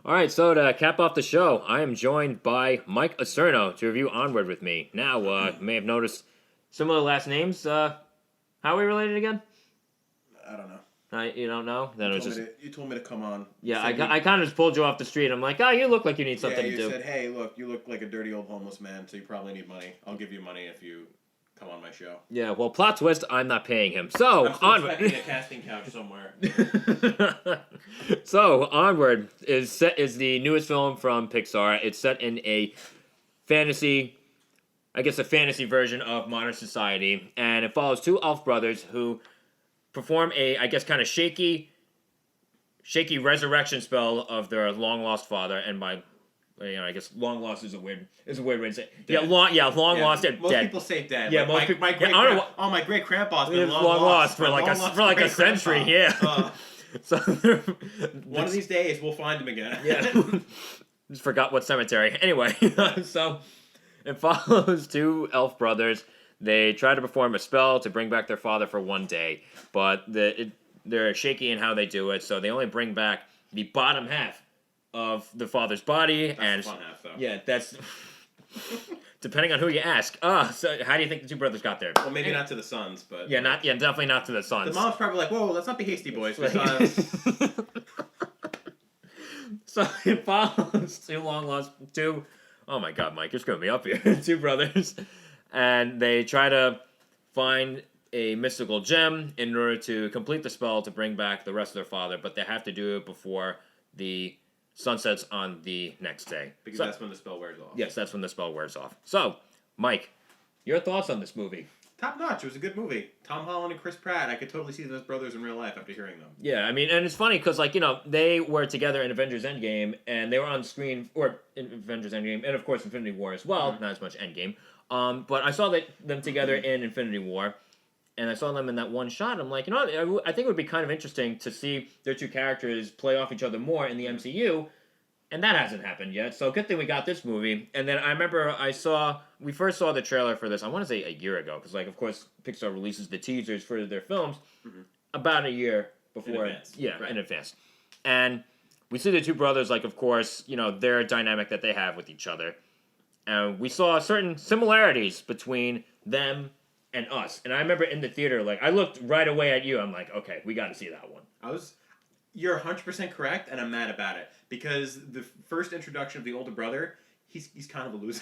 All right, so to cap off the show, I am joined by Mike Acierno to review Onward with me. Now, you may have noticed similar last names. How are we related again? I don't know. You don't know? Then You told me to come on. Yeah, I kind of just pulled you off the street. I'm like, oh, you look like you need something to do. You said, hey, look, you look like a dirty old homeless man, so you probably need money. I'll give you money if you come on my show. Yeah, well, plot twist, I'm not paying him. So, Onward. I'm expecting a casting couch somewhere. So, Onward is the newest film from Pixar. It's set in a fantasy version of modern society, and it follows two elf brothers who perform a, kind of shaky resurrection spell of their long lost father, and by, I guess long lost is a weird way to say it. Dead. Long lost dead. Most people say dead. Yeah, like my great grandpa's been long lost for like a century. Yeah. So one of these days we'll find him again. Yeah. Just forgot what cemetery. Anyway, so it follows two elf brothers. They try to perform a spell to bring back their father for one day, but they're shaky in how they do it, so they only bring back the bottom half of the father's body. That's the fun half, though. Yeah, that's depending on who you ask. So how do you think the two brothers got there? Well, maybe not to the sons, but definitely not to the sons. The mom's probably like, "Whoa, let's not be hasty, boys." So it follows two. Oh my God, Mike, you're screwing me up here. Two brothers. And they try to find a mystical gem in order to complete the spell to bring back the rest of their father, but they have to do it before the sun sets on the next day. Because that's when the spell wears off. Yes, that's when the spell wears off. So, Mike, your thoughts on this movie? Top notch. It was a good movie. Tom Holland and Chris Pratt. I could totally see those brothers in real life after hearing them. Yeah, I mean, and it's funny because, they were together in Avengers Endgame, and they were on screen, or in Avengers Endgame, and of course Infinity War as well, not as much Endgame. But I saw them together in Infinity War, and I saw them in that one shot. I'm like, I think it would be kind of interesting to see their two characters play off each other more in the MCU, and that hasn't happened yet. So good thing we got this movie. And then I remember we first saw the trailer for this, I want to say a year ago, because of course Pixar releases the teasers for their films about a year before. In advance. Yeah, right. In advance. And we see the two brothers, of course, their dynamic that they have with each other. And we saw certain similarities between them and us. And I remember in the theater, I looked right away at you. I'm like, okay, we got to see that one. You're 100% correct, and I'm mad about it. Because the first introduction of the older brother, he's kind of a loser.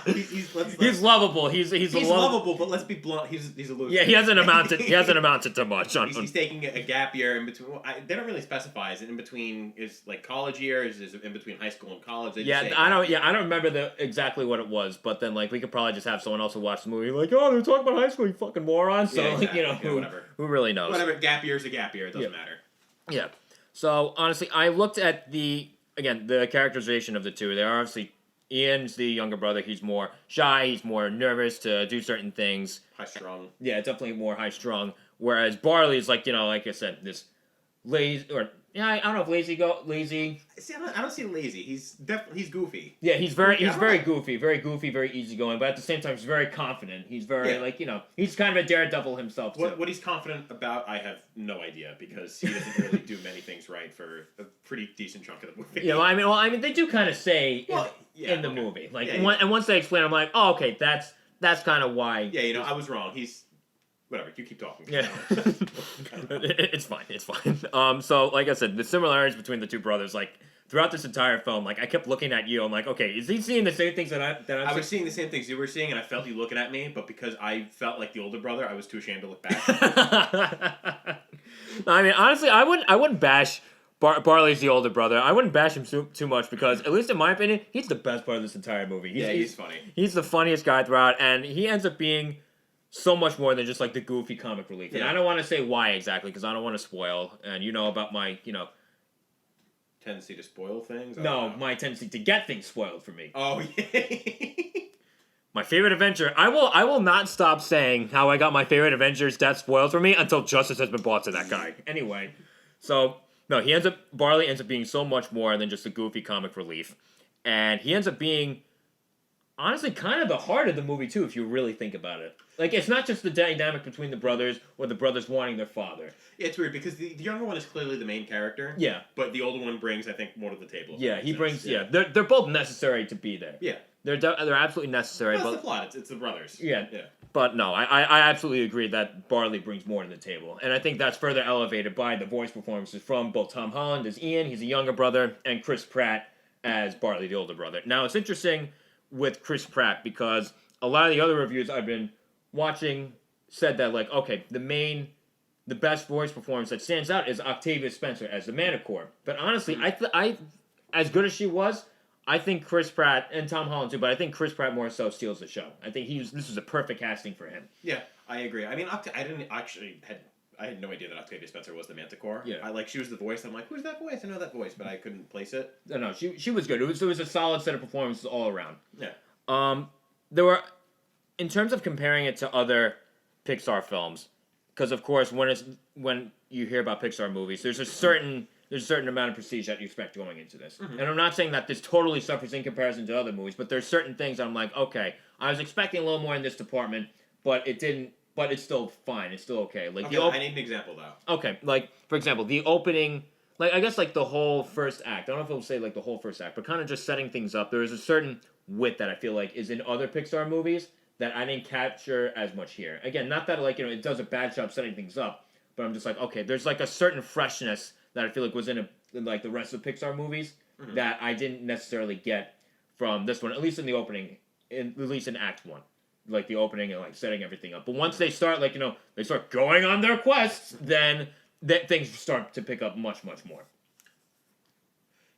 He's lovable. He's lovable, but let's be blunt. He's a loser. Yeah, he hasn't amounted to much. He's taking a gap year in between. They don't really specify. Is it in between? Is college years? Is it in between high school and college? I don't remember exactly what it was. But then we could probably just have someone else who watched the movie they're talking about high school, you fucking moron. So whatever. Who really knows? Whatever. Gap year's a gap year. It doesn't matter. Yeah. So honestly, I looked at the characterization of the two. They're obviously, Ian's the younger brother. He's more shy. He's more nervous to do certain things. High strung. Yeah, definitely more high strung. Whereas Barley is like I said, this lazy I don't know if lazy. See, I don't see lazy. He's goofy. Yeah, he's very goofy, very easygoing. But at the same time, he's very confident. He's very he's kind of a daredevil himself too. What he's confident about, I have no idea because he doesn't really do many things right for a pretty decent chunk of the movie. Yeah, I mean, they do kind of say in the movie, and once they explain, I'm like, oh, okay, that's kind of why. Yeah, I was wrong. He's. Whatever, you keep talking. Yeah. It's fine. So, like I said, the similarities between the two brothers, throughout this entire film, I kept looking at you. I'm like, okay, is he seeing the same things that I'm seeing? I was seeing the same things you were seeing, and I felt you looking at me, but because I felt like the older brother, I was too ashamed to look back. I mean, honestly, I wouldn't bash Barley's the older brother. I wouldn't bash him too much because, at least in my opinion, he's the best part of this entire movie. He's funny. He's the funniest guy throughout, and he ends up being so much more than just the goofy comic relief. And I don't want to say why exactly because I don't want to spoil. And about my, tendency to spoil things? No, my tendency to get things spoiled for me. Oh, yeah. My favorite Avenger. I will not stop saying how I got my favorite Avenger's death spoiled for me until justice has been brought to that guy. Anyway, so, no, Barley ends up being so much more than just a goofy comic relief. And he ends up being honestly kind of the heart of the movie too, if you really think about it. Like, it's not just the dynamic between the brothers or the brothers wanting their father. Yeah, it's weird because the younger one is clearly the main character. Yeah. But the older one brings, I think, more to the table. Yeah, he brings. Yeah, they're both necessary to be there. Yeah. They're absolutely necessary. That's but the plot. It's the brothers. Yeah. Yeah. But no, I absolutely agree that Barley brings more to the table. And I think that's further elevated by the voice performances from both Tom Holland as Ian, he's a younger brother, and Chris Pratt as Barley, the older brother. Now, it's interesting with Chris Pratt because a lot of the other reviews I've been watching said that, like, okay, the best voice performance that stands out is Octavia Spencer as the Manticore. But honestly, I as good as she was, I think Chris Pratt, and Tom Holland too, but I think Chris Pratt more so steals the show. I think this was a perfect casting for him. Yeah, I agree. I mean, I had no idea that Octavia Spencer was the Manticore. Yeah. She was the voice. I'm like, who's that voice? I know that voice, but I couldn't place it. No, she was good. It was a solid set of performances all around. Yeah. There were, in terms of comparing it to other Pixar films, because of course when you hear about Pixar movies, there's a certain amount of prestige that you expect going into this. Mm-hmm. And I'm not saying that this totally suffers in comparison to other movies, but there's certain things I'm like, okay, I was expecting a little more in this department, but it didn't. But it's still fine. It's still okay. Like I need an example though. Okay, like for example, the opening, like I guess like the whole first act. I don't know if it'll say like the whole first act, but kind of just setting things up. There is a certain wit that I feel like is in other Pixar movies that I didn't capture as much here. Again, not that like it does a bad job setting things up, but I'm just like, okay, there's like a certain freshness that I feel like was in like the rest of Pixar movies that I didn't necessarily get from this one, at least in the opening, at least in Act 1. Like the opening and like setting everything up. But once they start they start going on their quests, then things start to pick up much, much more.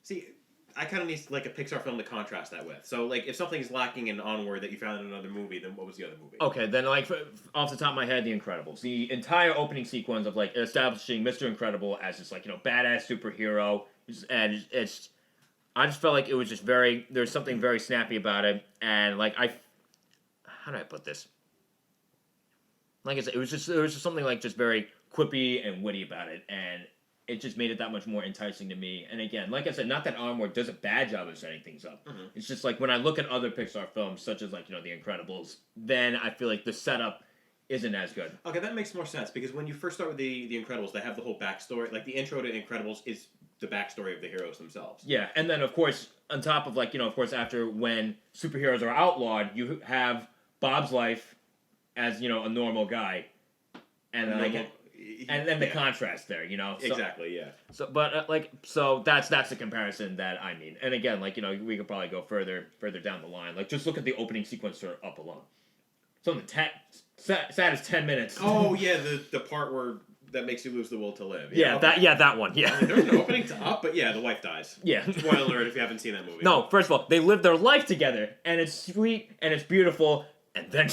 See, I kind of need like a Pixar film to contrast that with. So like if something's lacking in Onward that you found in another movie, then what was the other movie? Okay, then like off the top of my head, The Incredibles. The entire opening sequence of like establishing Mr. Incredible as this like badass superhero, and I just felt like it was just there's something very snappy about it, and like how do I put this? Like I said, it was just something like just very quippy and witty about it, and it just made it that much more enticing to me. And again, like I said, not that Onward does a bad job of setting things up. Mm-hmm. It's just like when I look at other Pixar films, such as like The Incredibles, then I feel like the setup isn't as good. Okay, that makes more sense because when you first start with the Incredibles, they have the whole backstory. Like the intro to Incredibles is the backstory of the heroes themselves. Yeah, and then of course on top of like of course after when superheroes are outlawed, you have Bob's life as a normal guy, and then the contrast there, So, exactly, yeah. So, but so that's the comparison that I mean. And again, we could probably go further down the line. Like just look at the opening sequence for Up alone. Some of the saddest 10 minutes. Oh yeah, the part where that makes you lose the will to live. Yeah, that one. Yeah. I mean, there's an opening to Up, but yeah, the wife dies. Yeah. Spoiler alert if you haven't seen that movie. No, first of all, they live their life together, and it's sweet and it's beautiful. And then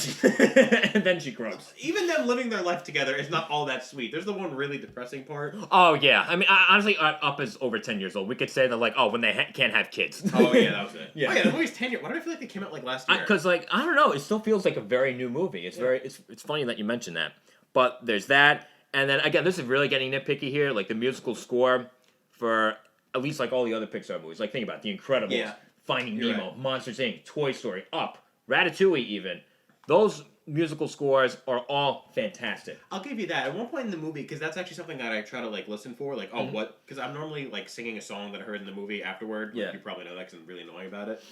she croaks. Even them living their life together is not all that sweet. There's the one really depressing part. Oh yeah, I mean, honestly, Up is over 10 years old. We could say that when they can't have kids. Oh yeah, that was it. Yeah. Oh yeah, the movie's 10 years. Why do I feel like they came out last year? Because I don't know, it still feels like a very new movie. It's it's funny that you mentioned that. But there's that, and then again, this is really getting nitpicky here. Like the musical score for at least like all the other Pixar movies. Like think about it, The Incredibles, Finding Nemo, right. Monsters Inc., Toy Story, Up, Ratatouille, even. Those musical scores are all fantastic. I'll give you that. At one point in the movie, because that's actually something that I try to listen for, what? Because I'm normally singing a song that I heard in the movie afterward. Yeah. You probably know that because I'm really annoying about it.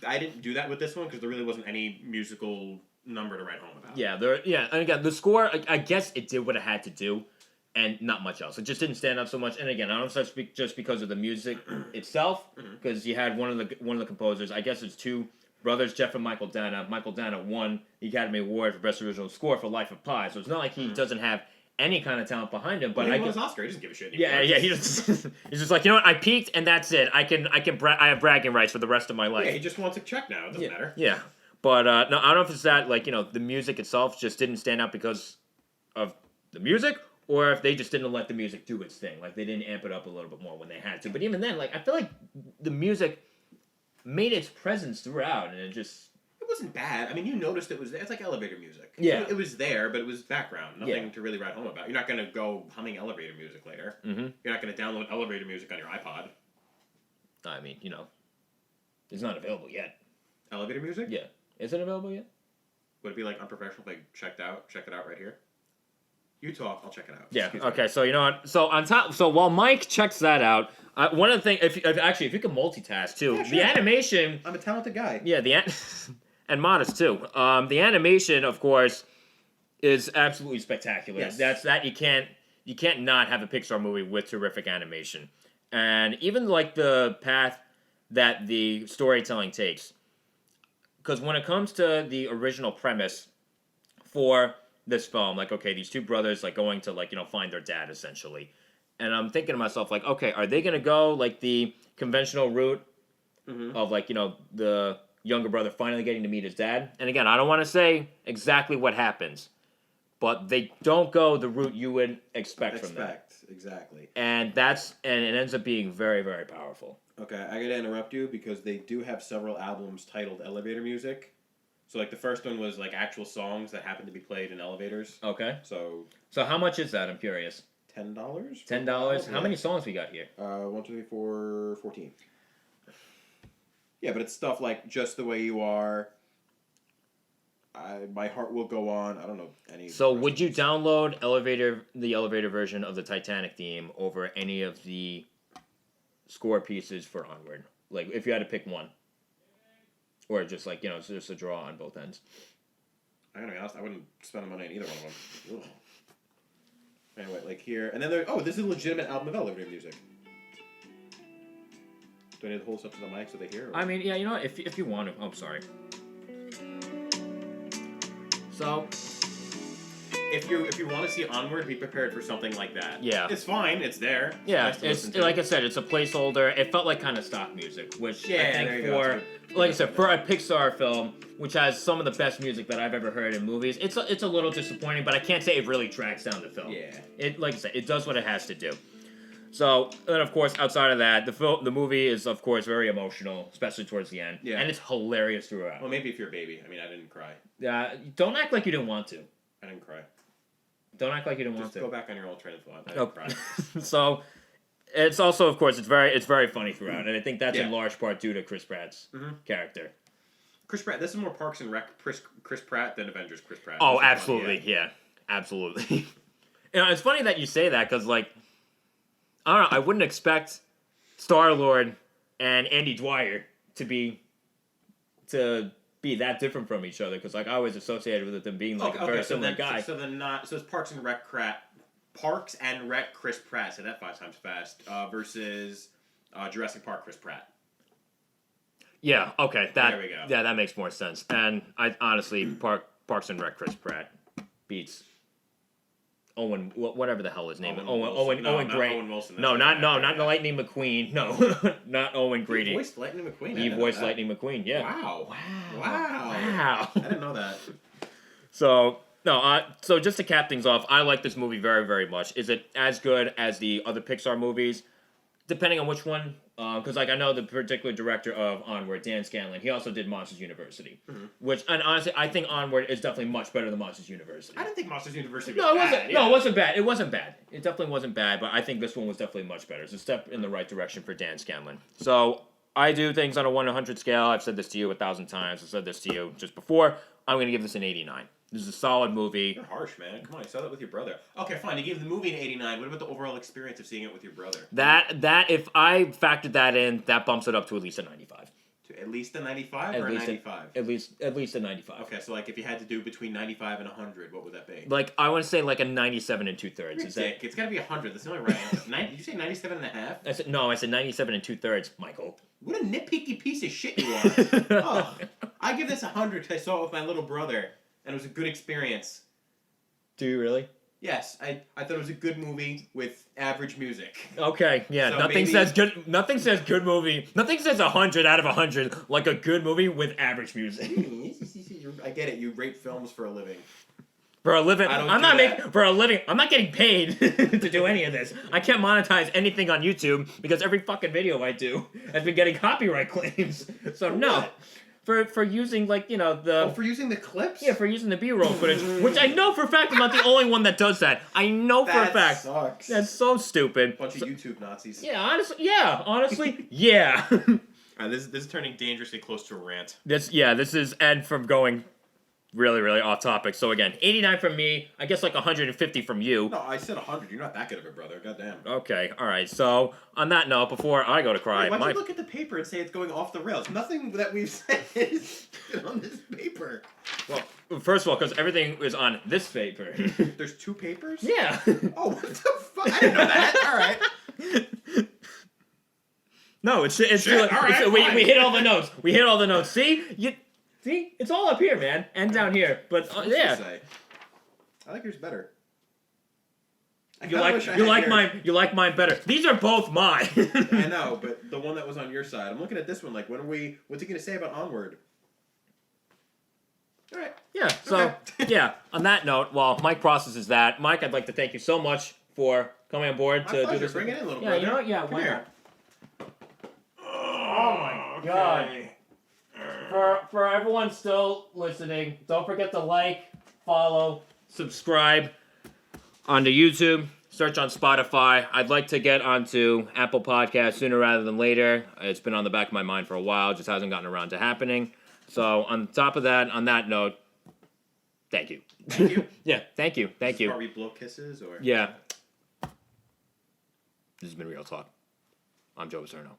I didn't do that with this one because there really wasn't any musical number to write home about. Yeah, and again, the score, I guess it did what it had to do, and not much else. It just didn't stand out so much. And again, I don't know if that's just because of the music itself, because you had one of the composers. I guess it's two brothers, Jeff and Michael Dana. Michael Dana won the Academy Award for Best Original Score for Life of Pi, so it's not like he doesn't have any kind of talent behind him. But he won his Oscar. He doesn't give a shit. Yeah. He's just like, what? I peaked, and that's it. I I have bragging rights for the rest of my life. Yeah, he just wants a check now. It doesn't matter. Yeah, but no, I don't know if it's that the music itself just didn't stand out because of the music, or if they just didn't let the music do its thing. Like they didn't amp it up a little bit more when they had to. But even then, I feel like the music made its presence throughout, and it wasn't bad. I mean, you noticed it was there. It's like elevator music. Yeah. It was there, but it was background. Nothing to really write home about. You're not going to go humming elevator music later. Mm-hmm. You're not going to download elevator music on your iPod. I mean, it's not available yet. Elevator music? Yeah. Is it available yet? Would it be like unprofessional if I check it out right here? You talk, I'll check it out. Yeah. Excuse me. Okay. So you know what? So on top. So while Mike checks that out, one of the things, if you can multitask too, Yeah, sure. the animation. I'm a talented guy. Yeah. And modest too. The animation, of course, is absolutely spectacular. Yes. You can't not have a Pixar movie with terrific animation, and even like the path that the storytelling takes. Because when it comes to the original premise for this film, like, okay, these two brothers, like, going to, like, find their dad, essentially. And I'm thinking to myself, like, okay, are they going to go, like, the conventional route of, like, the younger brother finally getting to meet his dad? And again, I don't want to say exactly what happens, but they don't go the route you would expect from them. Exactly. And it ends up being very, very powerful. Okay, I gotta interrupt you because they do have several albums titled elevator music. So, like, the first one was, like, actual songs that happened to be played in elevators. Okay. So how much is that? I'm curious. $10? $10? How many songs we got here? 1, 2, 3, 4, 14. Yeah, but it's stuff like Just the Way You Are, My Heart Will Go On. I don't know any. So would you download the elevator version of the Titanic theme over any of the score pieces for Onward? Like, if you had to pick one. Or just like, it's just a draw on both ends. I'm gonna be honest, I wouldn't spend money on either one of them. Ugh. Anyway, like here, and then this is a legitimate album of elevator music. Do I need to hold this up to the mic so they hear? Or? I mean, yeah, if you want to. Oh, sorry. So, if you want to see Onward, be prepared for something like that. Yeah. It's fine. It's there. Yeah, nice to listen to. like I said, it's a placeholder. It felt like kind of stock music, which I think like I said, for a Pixar film, which has some of the best music that I've ever heard in movies, it's a little disappointing, but I can't say it really tracks down the film. Yeah. Like I said, it does what it has to do. So, and of course, outside of that, the movie is, of course, very emotional, especially towards the end. Yeah. And it's hilarious throughout. Well, maybe if you're a baby. I mean, I didn't cry. Don't act like you didn't want to. I didn't cry. Don't act like you didn't want to. Just go back on your old train of thought. I didn't cry. So, it's also, of course, it's very funny throughout, and I think that's in large part due to Chris Pratt's character. Chris Pratt. This is more Parks and Rec Chris Pratt than Avengers Chris Pratt. Oh, absolutely, yeah, absolutely. It's funny that you say that because, like, I don't know, I wouldn't expect Star-Lord and Andy Dwyer to be that different from each other because, like, I always associated with them being like a very similar guy. So it's Parks and Rec Chris Pratt. Say that 5 times fast. Versus Jurassic Park Chris Pratt. Yeah. Okay. There we go. Yeah, that makes more sense. And I honestly, Parks and Rec Chris Pratt beats Owen, whatever the hell his name is. Owen Gray. Owen Wilson. No, not Lightning McQueen. No, not Owen Grady. He voiced Lightning McQueen. He voiced Lightning McQueen. Yeah. Wow. Wow. I didn't know that. So so just to cap things off, I like this movie very, very much. Is it as good as the other Pixar movies? Depending on which one. Because, like, I know the particular director of Onward, Dan Scanlon, he also did Monsters University. And honestly, I think Onward is definitely much better than Monsters University. I didn't think Monsters University was No, it wasn't. bad. No, it wasn't bad. It wasn't bad. It definitely wasn't bad, but I think this one was definitely much better. It's a step in the right direction for Dan Scanlon. So, I do things on a 1 to 100 scale. I've said this to you 1,000 times. I said this to you just before. I'm going to give this an 89. This is a solid movie. You're harsh, man. Come on, you saw that with your brother. Okay, fine. You gave the movie an 89. What about the overall experience of seeing it with your brother? That if I factored that in, that bumps it up to at least a 95. To at least a 95 or a 95? At least a 95. Okay, so like if you had to do between 95 and 100, what would that be? Like, I want to say like a 97 and 2/3. Is that? It's got to be 100. That's the only right answer. Did you say 97 and a half? I said 97 and 2/3, Michael. What a nitpicky piece of shit you are. Oh, I give this 100 because I saw it with my little brother, and it was a good experience. Do you really? Yes, I thought it was a good movie with average music. Okay, yeah. So Nothing says good movie. Nothing says 100 out of 100 like a good movie with average music. I get it. You rate films for a living. For a living, I'm not getting paid to do any of this. I can't monetize anything on YouTube because every fucking video I do has been getting copyright claims. So no. What? For using, like, for using the clips? Yeah, for using the B-roll footage, which I know for a fact I'm not the only one that does that. I know for a fact. That sucks. That's so stupid. Bunch of YouTube Nazis. Yeah, honestly, yeah. This is turning dangerously close to a rant. This is Ed from going really, really off topic. So again, 89 from me. I guess like 150 from you. No, I said 100. You're not that good of a brother. Goddamn. Okay, all right. So on that note, before I go to cry, Why'd you look at the paper and say it's going off the rails? Nothing that we've said is on this paper. well, first of all, because everything is on this paper. There's 2 papers? Yeah. Oh, what the fuck? I didn't know that. All right. No, it's Shit, all right, we hit all the notes. We hit all the notes. See, it's all up here, man, and down here. But yeah, I like yours better. you like mine better. These are both mine. I know, but the one that was on your side. I'm looking at this one. Like, what's he gonna say about Onward? All right. Yeah. So yeah. On that note, while Mike processes that, Mike, I'd like to thank you so much for coming on board to do this. Bring it in, little yeah, brother. you know what? Yeah, why not? Oh my God. For everyone still listening, don't forget to like, follow, subscribe onto YouTube. Search on Spotify. I'd like to get onto Apple Podcasts sooner rather than later. It's been on the back of my mind for a while. Just hasn't gotten around to happening. So on top of that, on that note, thank you. Thank you. Yeah, thank you. Thank you. Are we blow kisses or? Yeah. This has been Real Talk. I'm Joe Acierno.